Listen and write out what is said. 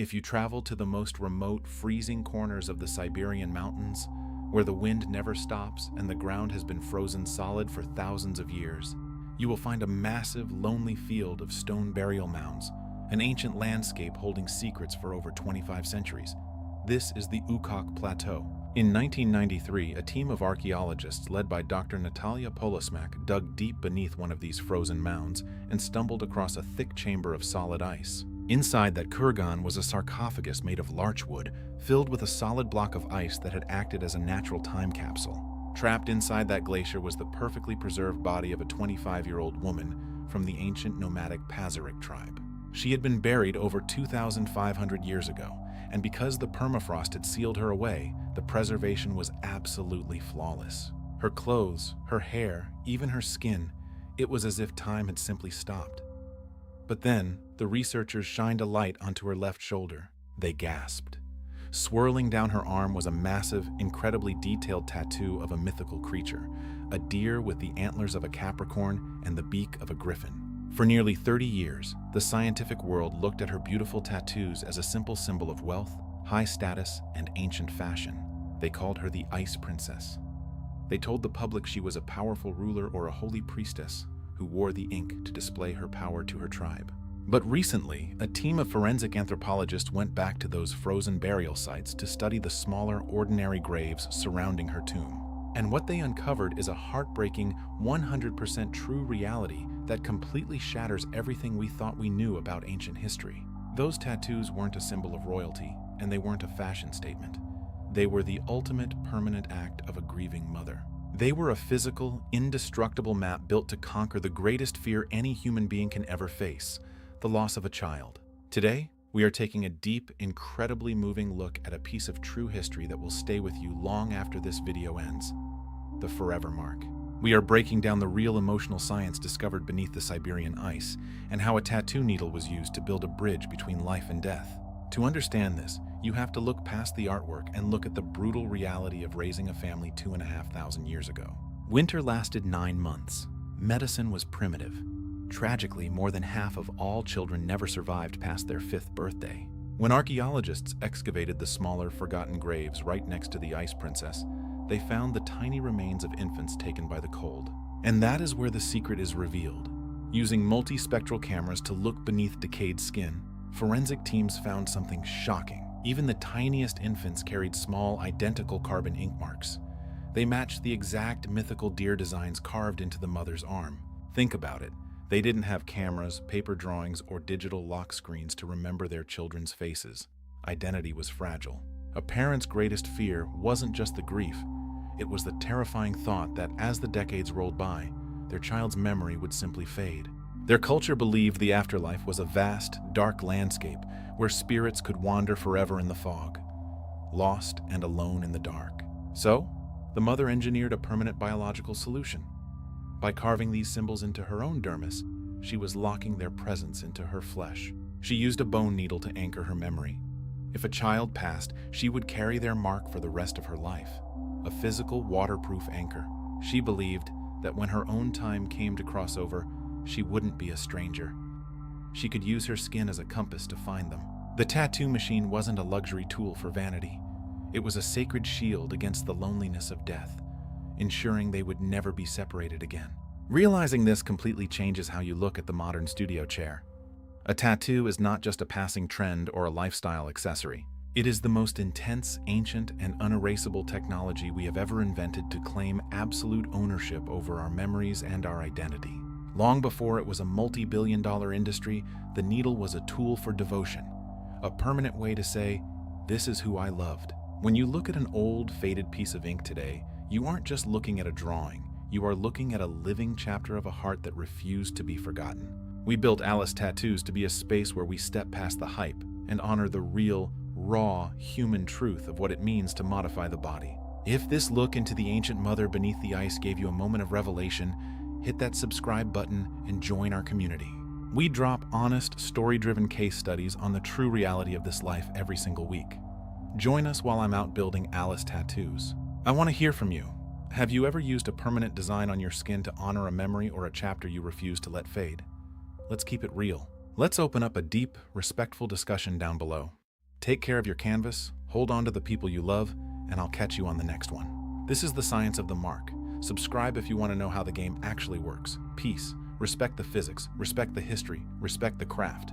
If you travel to the most remote, freezing corners of the Siberian mountains, where the wind never stops and the ground has been frozen solid for thousands of years, you will find a massive, lonely field of stone burial mounds, an ancient landscape holding secrets for over 25 centuries. This is the Ukok Plateau. In 1993, a team of archaeologists led by Dr. Natalia Polosmak dug deep beneath one of these frozen mounds and stumbled across a thick chamber of solid ice. Inside that kurgan was a sarcophagus made of larch wood, filled with a solid block of ice that had acted as a natural time capsule. Trapped inside that glacier was the perfectly preserved body of a 25-year-old woman from the ancient nomadic Pazyryk tribe. She had been buried over 2,500 years ago, and because the permafrost had sealed her away, the preservation was absolutely flawless. Her clothes, her hair, even her skin, it was as if time had simply stopped. But then, the researchers shined a light onto her left shoulder. They gasped. Swirling down her arm was a massive, incredibly detailed tattoo of a mythical creature, a deer with the antlers of a capricorn and the beak of a griffin. For nearly 30 years, the scientific world looked at her beautiful tattoos as a simple symbol of wealth, high status, and ancient fashion. They called her the Ice Princess. They told the public she was a powerful ruler or a holy priestess who wore the ink to display her power to her tribe. But recently, a team of forensic anthropologists went back to those frozen burial sites to study the smaller, ordinary graves surrounding her tomb. And what they uncovered is a heartbreaking, 100% true reality that completely shatters everything we thought we knew about ancient history. Those tattoos weren't a symbol of royalty, and they weren't a fashion statement. They were the ultimate permanent act of a grieving mother. They were a physical, indestructible map built to conquer the greatest fear any human being can ever face, the loss of a child. Today, we are taking a deep, incredibly moving look at a piece of true history that will stay with you long after this video ends. The Forever Mark. We are breaking down the real emotional science discovered beneath the Siberian ice and how a tattoo needle was used to build a bridge between life and death. To understand this, you have to look past the artwork and look at the brutal reality of raising a family 2,500 years ago. Winter lasted 9 months. Medicine was primitive. Tragically, more than half of all children never survived past their 5th birthday. When archaeologists excavated the smaller, forgotten graves right next to the Ice Princess, they found the tiny remains of infants taken by the cold. And that is where the secret is revealed. Using multi-spectral cameras to look beneath decayed skin, forensic teams found something shocking. Even the tiniest infants carried small, identical carbon ink marks. They matched the exact mythical deer designs carved into the mother's arm. Think about it. They didn't have cameras, paper drawings, or digital lock screens to remember their children's faces. Identity was fragile. A parent's greatest fear wasn't just the grief. It was the terrifying thought that as the decades rolled by, their child's memory would simply fade. Their culture believed the afterlife was a vast, dark landscape where spirits could wander forever in the fog, lost and alone in the dark. So, the mother engineered a permanent biological solution. By carving these symbols into her own dermis, she was locking their presence into her flesh. She used a bone needle to anchor her memory. If a child passed, she would carry their mark for the rest of her life. A physical, waterproof anchor. She believed that when her own time came to cross over, she wouldn't be a stranger. She could use her skin as a compass to find them. The tattoo machine wasn't a luxury tool for vanity. It was a sacred shield against the loneliness of death, ensuring they would never be separated again. Realizing this completely changes how you look at the modern studio chair. A tattoo is not just a passing trend or a lifestyle accessory. It is the most intense, ancient, and unerasable technology we have ever invented to claim absolute ownership over our memories and our identity. Long before it was a multi-billion-dollar industry, the needle was a tool for devotion, a permanent way to say, "This is who I loved." When you look at an old, faded piece of ink today, you aren't just looking at a drawing. You are looking at a living chapter of a heart that refused to be forgotten. We built Alice Tattoos to be a space where we step past the hype and honor the real, raw, human truth of what it means to modify the body. If this look into the ancient mother beneath the ice gave you a moment of revelation, hit that subscribe button and join our community. We drop honest, story-driven case studies on the true reality of this life every single week. Join us while I'm out building Alice Tattoos. I want to hear from you. Have you ever used a permanent design on your skin to honor a memory or a chapter you refuse to let fade? Let's keep it real. Let's open up a deep, respectful discussion down below. Take care of your canvas, hold on to the people you love, and I'll catch you on the next one. This is the Science of the Mark. Subscribe if you want to know how the game actually works. Peace. Respect the physics, respect the history, respect the craft.